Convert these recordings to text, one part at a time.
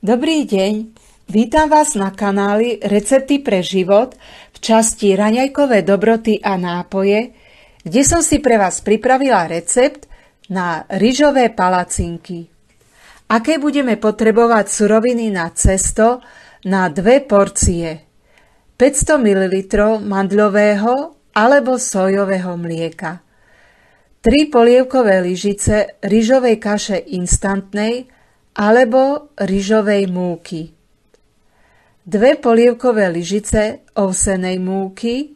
Dobrý deň, vítam vás na kanáli Recepty pre život v časti Raňajkové dobroty a nápoje, kde som si pre vás pripravila recept na ryžové palacinky. Aké budeme potrebovať suroviny na cesto na 2 porcie? 500 ml mandľového alebo sojového mlieka, 3 polievkové lyžice ryžovej kaše instantnej alebo ryžovej múky, 2 polievkové lyžice ovsenej múky,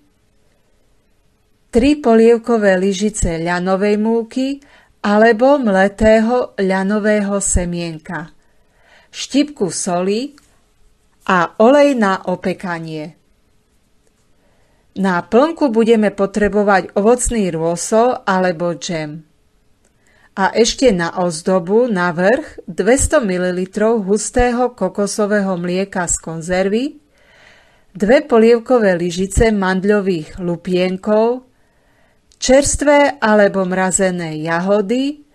3 polievkové lyžice ľanovej múky alebo mletého ľanového semienka, štipku soli a olej na opekanie. Na plnku budeme potrebovať ovocný rôsol alebo džem. A ešte na ozdobu na vrch 200 ml hustého kokosového mlieka z konzervy, 2 polievkové lyžice mandľových lupienkov, čerstvé alebo mrazené jahody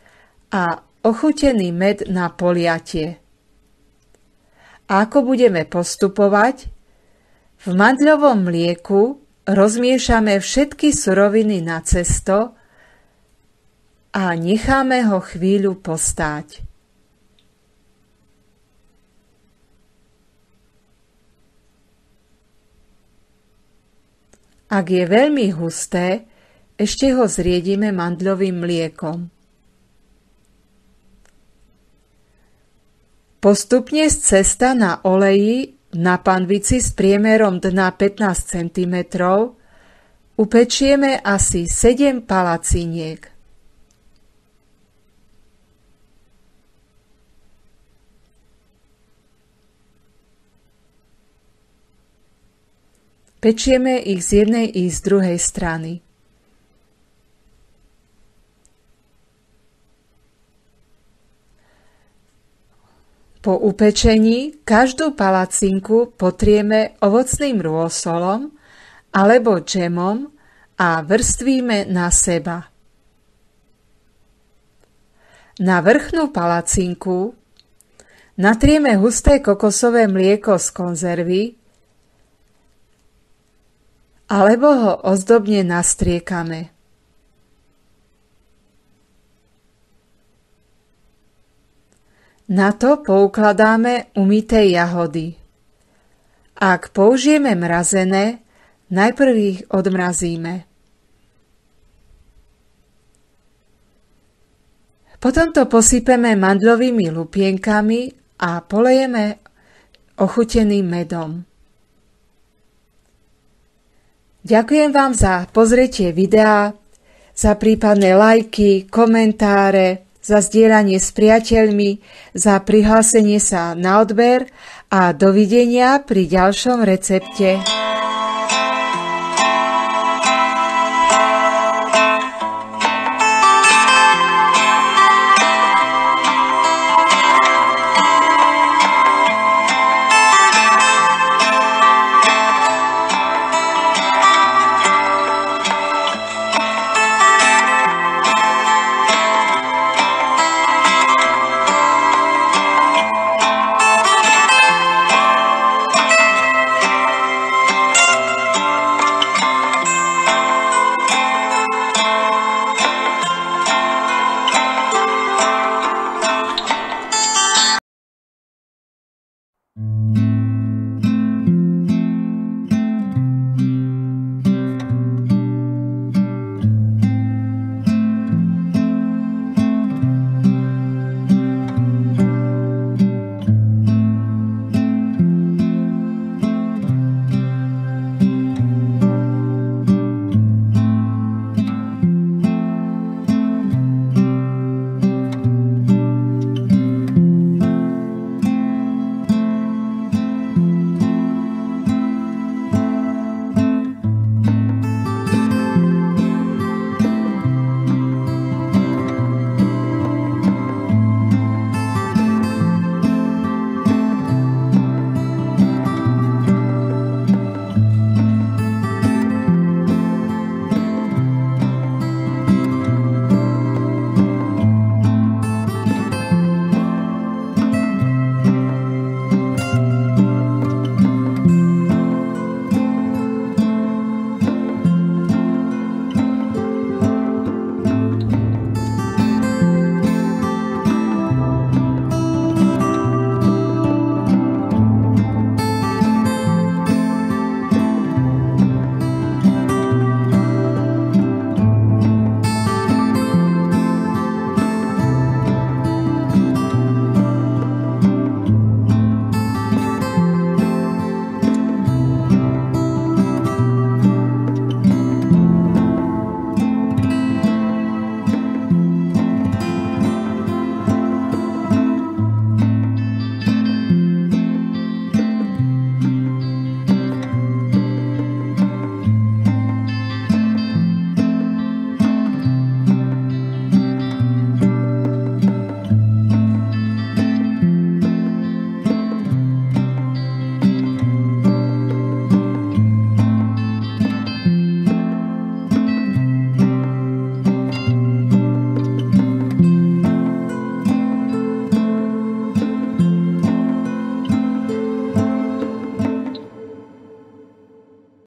a ochutený med na poliatie. A ako budeme postupovať? V mandľovom mlieku rozmiešame všetky suroviny na cesto a necháme ho chvíľu postáť. Ak je veľmi husté, ešte ho zriedime mandľovým mliekom. Postupne z cesta na oleji na panvici s priemerom dna 15 cm upečieme asi 7 palaciniek. Pečieme ich z jednej i z druhej strany. Po upečení každú palacinku potrieme ovocným rôsolom alebo džemom a vrstvíme na seba. Na vrchnú palacinku natrieme husté kokosové mlieko z konzervy alebo ho ozdobne nastriekame. Na to poukladáme umyté jahody. Ak použijeme mrazené, najprv ich odmrazíme. Potom to posypeme mandľovými lupienkami a polejeme ochuteným medom. Ďakujem vám za pozretie videa, za prípadné lajky, komentáre, za zdieľanie s priateľmi, za prihlásenie sa na odber a dovidenia pri ďalšom recepte.